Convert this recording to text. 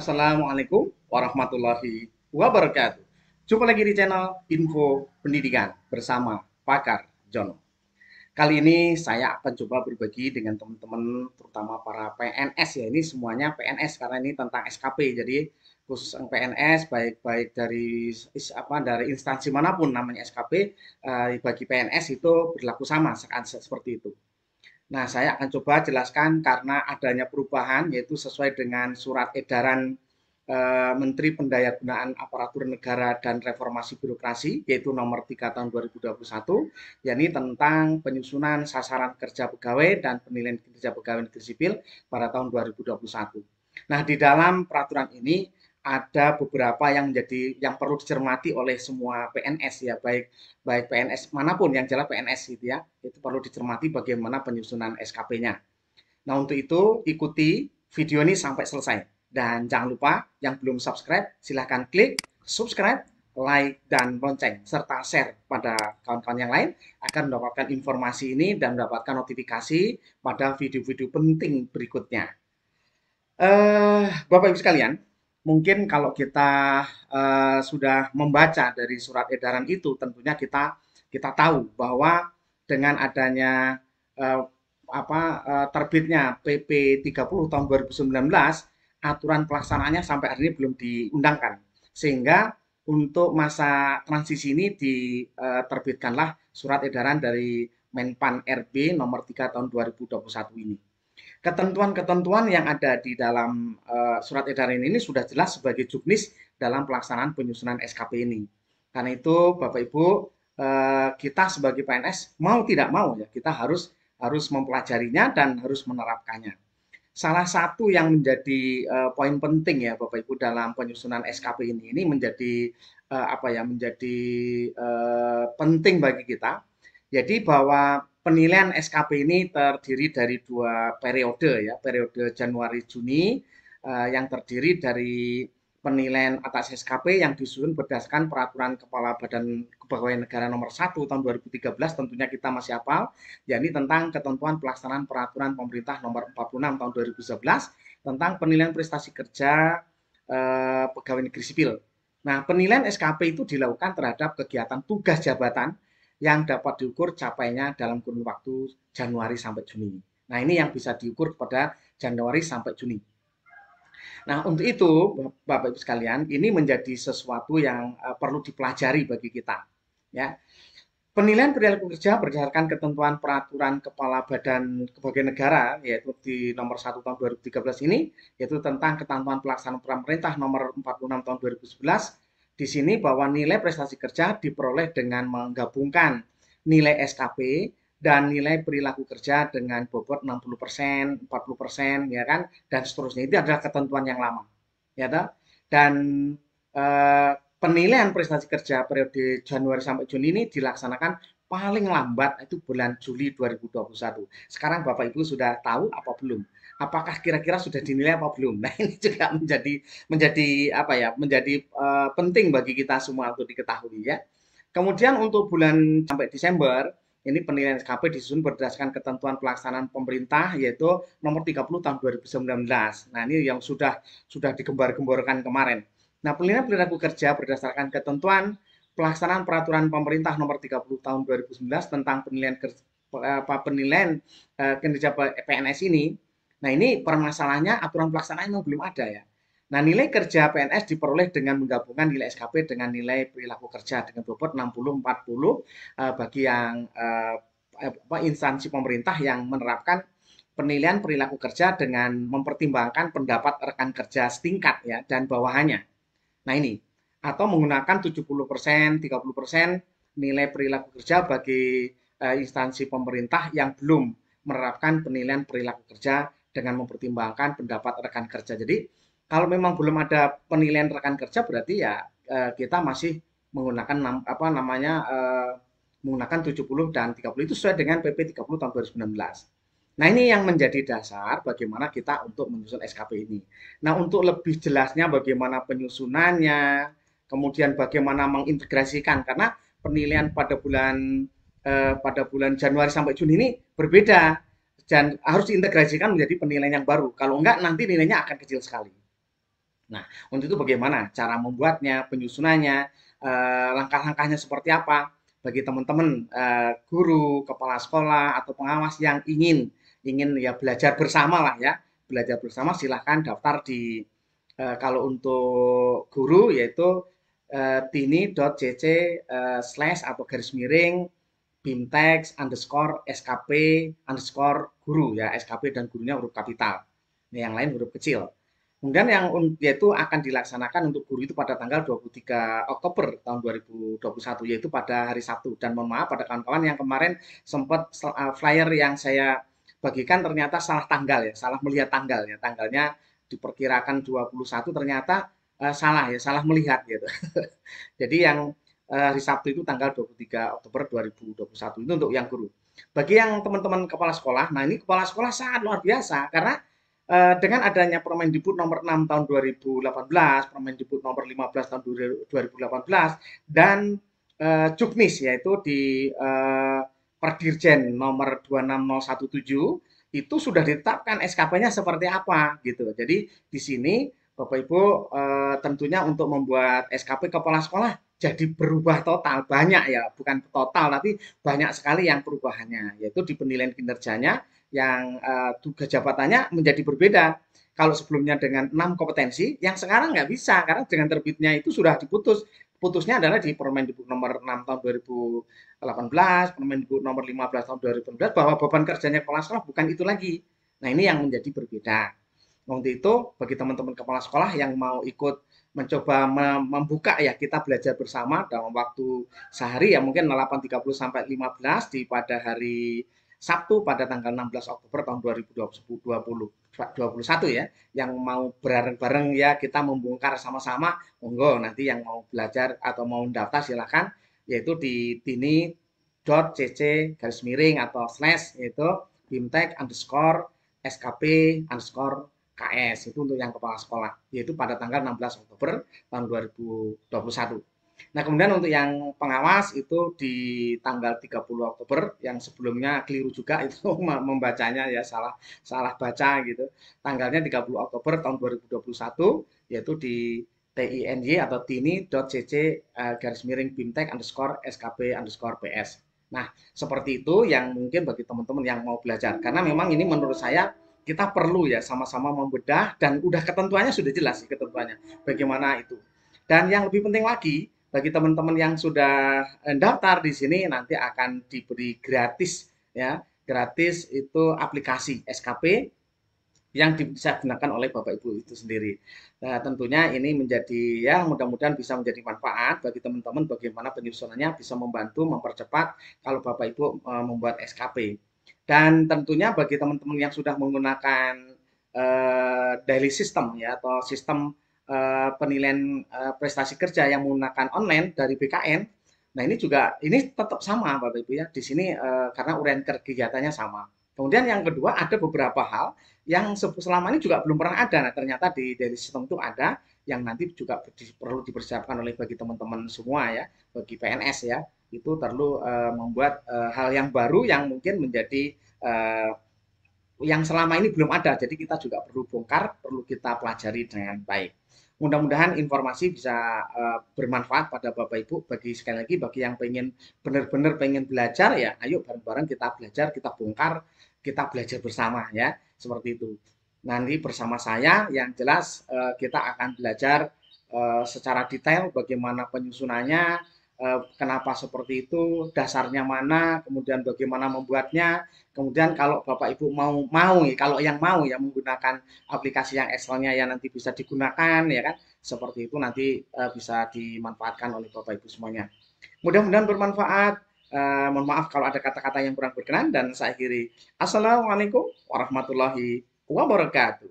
Assalamualaikum warahmatullahi wabarakatuh. Jumpa lagi di channel Info Pendidikan bersama Pakar Jono. Kali ini saya akan coba berbagi dengan teman-teman, terutama para PNS ya. Ini semuanya PNS karena ini tentang SKP. Jadi khusus yang PNS, baik dari instansi manapun namanya SKP, bagi PNS itu berlaku sama seperti itu. Nah, saya akan coba jelaskan karena adanya perubahan yaitu sesuai dengan surat edaran Menteri Pendayaan Aparatur Negara dan Reformasi Birokrasi yaitu nomor 3 tahun 2021, yakni tentang penyusunan sasaran kerja pegawai dan penilaian kinerja pegawai negeri sipil pada tahun 2021. Nah, di dalam peraturan ini ada beberapa yang perlu dicermati oleh semua PNS ya, baik baik PNS manapun yang jelas PNS gitu ya, itu perlu dicermati bagaimana penyusunan SKP-nya. Nah, untuk itu ikuti video ini sampai selesai. Dan jangan lupa yang belum subscribe, silahkan klik subscribe, like, dan lonceng, serta share pada kawan-kawan yang lain agar mendapatkan informasi ini dan mendapatkan notifikasi pada video-video penting berikutnya. Bapak Ibu sekalian, mungkin kalau kita sudah membaca dari surat edaran itu, tentunya kita tahu bahwa dengan adanya eh, terbitnya PP 30 tahun 2019, aturan pelaksanaannya sampai hari ini belum diundangkan. Sehingga untuk masa transisi ini diterbitkanlah surat edaran dari Menpan RB nomor 3 tahun 2021 ini. Ketentuan-ketentuan yang ada di dalam surat edaran ini sudah jelas sebagai juknis dalam pelaksanaan penyusunan SKP ini. Karena itu, Bapak Ibu, kita sebagai PNS mau tidak mau ya kita harus mempelajarinya dan harus menerapkannya. Salah satu yang menjadi poin penting ya Bapak Ibu dalam penyusunan SKP ini menjadi menjadi penting bagi kita. Jadi bahwa penilaian SKP ini terdiri dari dua periode ya, periode Januari Juni yang terdiri dari penilaian atas SKP yang disusun berdasarkan peraturan Kepala Badan Kepegawaian Negara nomor 1 tahun 2013, tentunya kita masih hafal, yakni tentang ketentuan pelaksanaan peraturan pemerintah nomor 46 tahun 2011 tentang penilaian prestasi kerja pegawai negeri sipil. Nah, penilaian SKP itu dilakukan terhadap kegiatan tugas jabatan yang dapat diukur capainya dalam kurun waktu Januari sampai Juni. Nah, ini yang bisa diukur pada Januari sampai Juni. Nah, untuk itu, Bapak Ibu sekalian, ini menjadi sesuatu yang perlu dipelajari bagi kita. Ya, penilaian perilaku kerja berdasarkan ketentuan peraturan Kepala Badan Kepegawaian Negara, yaitu di nomor 1 tahun 2013 ini, yaitu tentang ketentuan pelaksanaan pemerintah nomor 46 tahun 2011, di sini bahwa nilai prestasi kerja diperoleh dengan menggabungkan nilai SKP dan nilai perilaku kerja dengan bobot 60%, 40%, ya kan, dan seterusnya. Itu adalah ketentuan yang lama. Ya, dan penilaian prestasi kerja periode Januari sampai Juni ini dilaksanakan paling lambat itu bulan Juli 2021. Sekarang Bapak Ibu sudah tahu apa belum? Apakah kira-kira sudah dinilai apa belum? Nah, ini juga menjadi penting bagi kita semua untuk diketahui ya. Kemudian untuk bulan sampai Desember ini penilaian SKP disusun berdasarkan ketentuan pelaksanaan pemerintah yaitu nomor 30 tahun 2019. Nah, ini yang sudah digembar-gemborkan kemarin. Nah, penilaian perilaku kerja berdasarkan ketentuan pelaksanaan peraturan pemerintah nomor 30 tahun 2019 tentang penilaian kinerja PNS ini. Nah, ini permasalahannya aturan pelaksanaan memang belum ada ya. Nah, nilai kerja PNS diperoleh dengan menggabungkan nilai SKP dengan nilai perilaku kerja dengan bobot 60-40 bagi yang instansi pemerintah yang menerapkan penilaian perilaku kerja dengan mempertimbangkan pendapat rekan kerja setingkat ya dan bawahannya. Nah, ini atau menggunakan 70%, 30% nilai perilaku kerja bagi instansi pemerintah yang belum menerapkan penilaian perilaku kerja dengan mempertimbangkan pendapat rekan kerja. Jadi, kalau memang belum ada penilaian rekan kerja berarti ya kita masih menggunakan menggunakan 70 dan 30 itu sesuai dengan PP 30 tahun 2019. Nah, ini yang menjadi dasar bagaimana kita untuk menyusun SKP ini. Nah, untuk lebih jelasnya bagaimana penyusunannya, kemudian bagaimana mengintegrasikan karena penilaian pada bulan Januari sampai Juni ini berbeda dan harus diintegrasikan menjadi penilaian yang baru. Kalau enggak nanti nilainya akan kecil sekali. Nah, untuk itu bagaimana cara membuatnya, penyusunannya, langkah-langkahnya seperti apa? Bagi teman-teman, guru, kepala sekolah, atau pengawas yang ingin ingin ya belajar bersama lah ya, belajar bersama silahkan daftar di, kalau untuk guru yaitu, tini.cc, slash atau garis miring, bimtek underscore skp underscore guru ya, skp dan gurunya huruf kapital. Yang lain huruf kecil. Kemudian yang yaitu akan dilaksanakan untuk guru itu pada tanggal 23 Oktober tahun 2021 yaitu pada hari Sabtu. Dan mohon maaf pada kawan-kawan yang kemarin sempat flyer yang saya bagikan ternyata salah tanggal ya, salah melihat tanggal ya. Tanggalnya diperkirakan 21 ternyata salah ya, salah melihat gitu. Jadi yang hari Sabtu itu tanggal 23 Oktober 2021 itu untuk yang guru. Bagi yang teman-teman kepala sekolah, nah ini kepala sekolah sangat luar biasa karena dengan adanya Permendikbud nomor 6 tahun 2018, Permendikbud nomor 15 tahun 2018, dan Juknis yaitu di Perdirjen nomor 26017 itu sudah ditetapkan SKP-nya seperti apa gitu. Jadi di sini Bapak Ibu tentunya untuk membuat SKP kepala sekolah jadi berubah total, banyak ya, bukan total tapi banyak sekali yang perubahannya, yaitu di penilaian kinerjanya yang tugas jabatannya menjadi berbeda. Kalau sebelumnya dengan 6 kompetensi, yang sekarang nggak bisa karena dengan terbitnya itu sudah diputus. Putusnya adalah di Permendikbud nomor 6 tahun 2018, Permendikbud nomor 15 tahun 2019 bahwa beban kerjanya kepala sekolah bukan itu lagi. Nah, ini yang menjadi berbeda. Untuk itu, bagi teman-teman kepala sekolah yang mau ikut mencoba membuka ya kita belajar bersama dalam waktu sehari ya mungkin 8.30 sampai 15 di pada hari Sabtu pada tanggal 16 Oktober tahun 2021 ya, yang mau bareng-bareng ya kita membongkar sama-sama, monggo nanti yang mau belajar atau mau daftar silakan, yaitu di tini.cc garis miring atau slash yaitu bimtek underscore skp underscore KS itu untuk yang kepala sekolah, yaitu pada tanggal 16 Oktober tahun 2021. Nah, kemudian untuk yang pengawas itu di tanggal 30 Oktober, yang sebelumnya keliru juga itu membacanya ya salah salah baca gitu. Tanggalnya 30 Oktober tahun 2021 yaitu di TINY atau tini.cc garis miring bimtek underscore skp underscore ps. Nah, seperti itu yang mungkin bagi teman-teman yang mau belajar. Karena memang ini menurut saya kita perlu ya sama-sama membedah dan udah ketentuannya sudah jelas ketentuannya. Bagaimana itu. Dan yang lebih penting lagi, bagi teman-teman yang sudah daftar di sini nanti akan diberi gratis ya, gratis itu aplikasi SKP yang bisa digunakan oleh Bapak Ibu itu sendiri. Nah, tentunya ini menjadi ya mudah-mudahan bisa menjadi manfaat bagi teman-teman bagaimana penyusunannya bisa membantu mempercepat kalau Bapak Ibu membuat SKP. Dan tentunya bagi teman-teman yang sudah menggunakan daily system ya atau sistem penilaian prestasi kerja yang menggunakan online dari BKN. Nah, ini juga ini tetap sama Bapak Ibu ya. Di sini karena uraian kegiatannya sama. Kemudian yang kedua ada beberapa hal yang selama ini juga belum pernah ada. Nah, ternyata di daily system itu ada yang nanti juga perlu dipersiapkan oleh bagi teman-teman semua ya, bagi PNS ya. Itu perlu membuat hal yang baru yang mungkin menjadi yang selama ini belum ada. Jadi kita juga perlu bongkar, perlu kita pelajari dengan baik. Mudah-mudahan informasi bisa bermanfaat pada Bapak Ibu. Bagi sekali lagi bagi yang pengen benar-benar pengen belajar ya, ayo bareng-bareng kita belajar, kita bongkar, kita belajar bersama ya, seperti itu. Nanti bersama saya yang jelas kita akan belajar secara detail bagaimana penyusunannya, kenapa seperti itu, dasarnya mana, kemudian bagaimana membuatnya. Kemudian kalau Bapak Ibu kalau yang mau ya menggunakan aplikasi yang Excel-nya yang nanti bisa digunakan ya kan, seperti itu nanti bisa dimanfaatkan oleh Bapak Ibu semuanya. Mudah-mudahan bermanfaat. Mohon maaf kalau ada kata-kata yang kurang berkenan dan saya akhiri. Assalamualaikum warahmatullahi wabarakatuh.